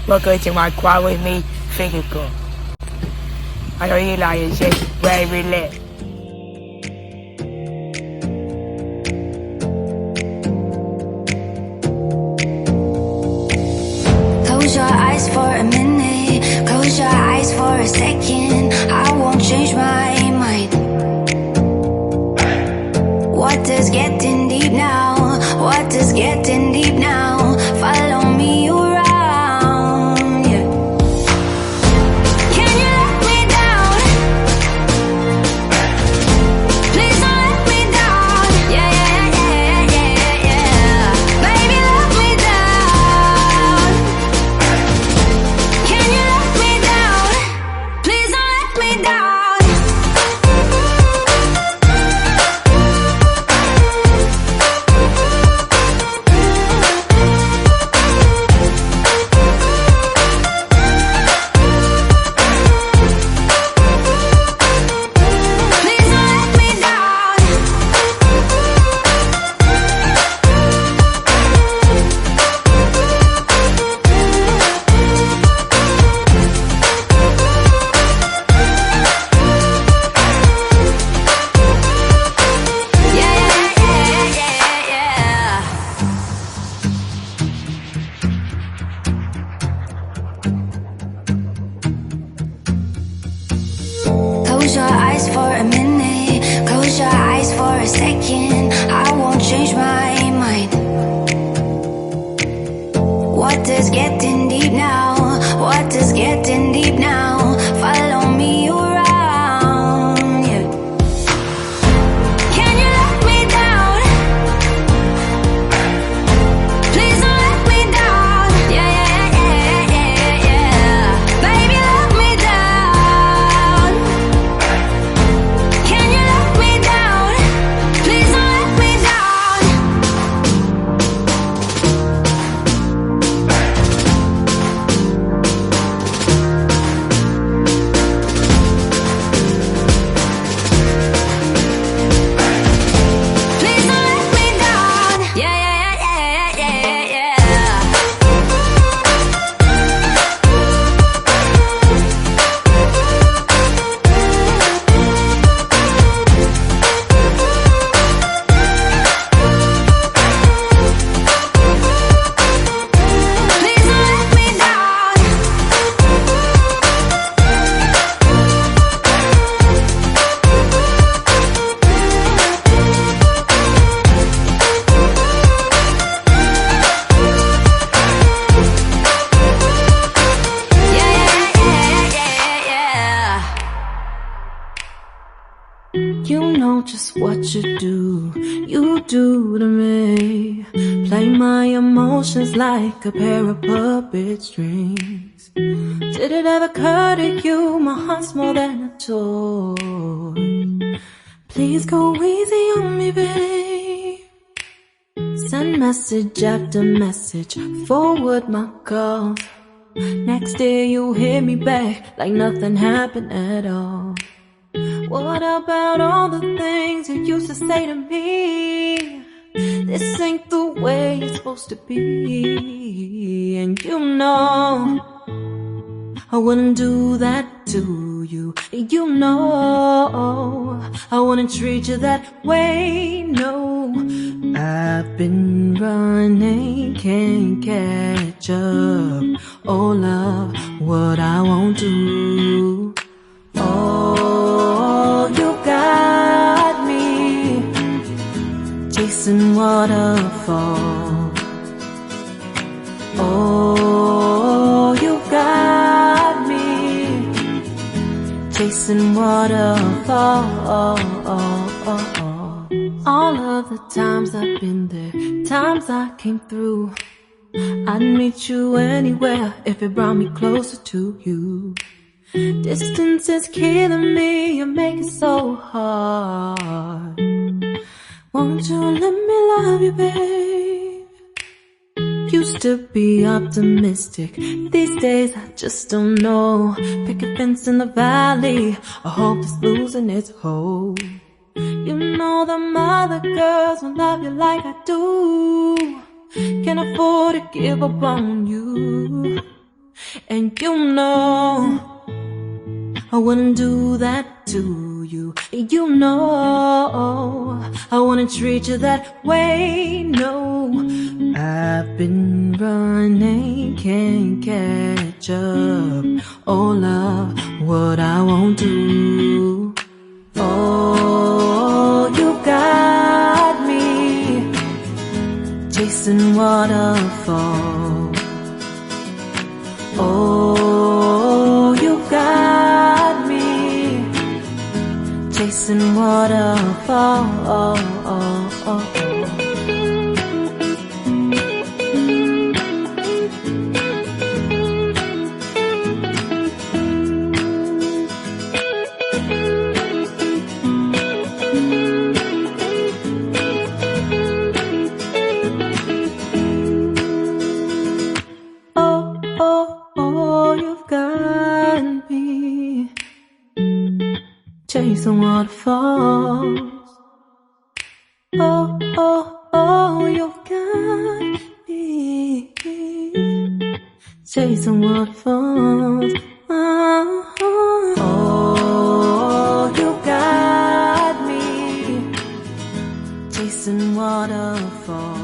Welcome to my quad with me physical. I know you like it, shit, very lit. Close your eyes for a minute, close your eyes for a second. I won't change my mind. What does getting deep now? What does getting deep now? Follow me around, yeah. Can you let me down? Please don't let me down. Yeah, yeah, yeah, yeah, yeah. Baby, let me down. Can you let me down? Please don't let me down. Close your eyes for a minute, close your eyes for a second. I won't change my mind. What does getting deep now? What does getting deep now? Follow me around, yeah. Can you let me down? Please don't let me down. Yeah, yeah, yeah, yeah, yeah. Baby, let me down. Can you let me down? Please don't let me down. Please don't let me down. Yeah, yeah, yeah, yeah, yeah, yeah. Please don't let me down. Yeah, yeah, yeah, yeah, yeah. You know just what you do to me. Play my emotions like a pair of puppet strings. Did it ever occur to you my heart's more than a toy? Please go easy on me, babe. Send message after message, forward my calls. Next day you hit me back like nothing happened at all. What about all the things you used to say to me? This ain't the way it's supposed to be. And you know I wouldn't do that to you. You know I wouldn't treat you that way, no. I've been running, can't catch up. Oh love, what I won't do. Oh, you got me chasing waterfalls. Oh, you got me chasing waterfalls. All of the times I've been there, times I came through, I'd meet you anywhere if it brought me closer to you. Distance is killing me, you make it so hard. Won't you let me love you, babe? Used to be optimistic, these days I just don't know. Pick a fence in the valley, I hope it's losing its hold. You know them other girls won't love you like I do. Can't afford to give up on you. And you know I wouldn't do that to you. You know I wouldn't treat you that way. No, I've been running, can't catch up. Oh love, what I won't do. Oh, you got me chasing waterfalls. Oh, you got me chasing waterfalls. Chasing waterfalls. Oh, oh, oh, you've got me chasing waterfalls. Oh, oh, you got me chasing waterfalls.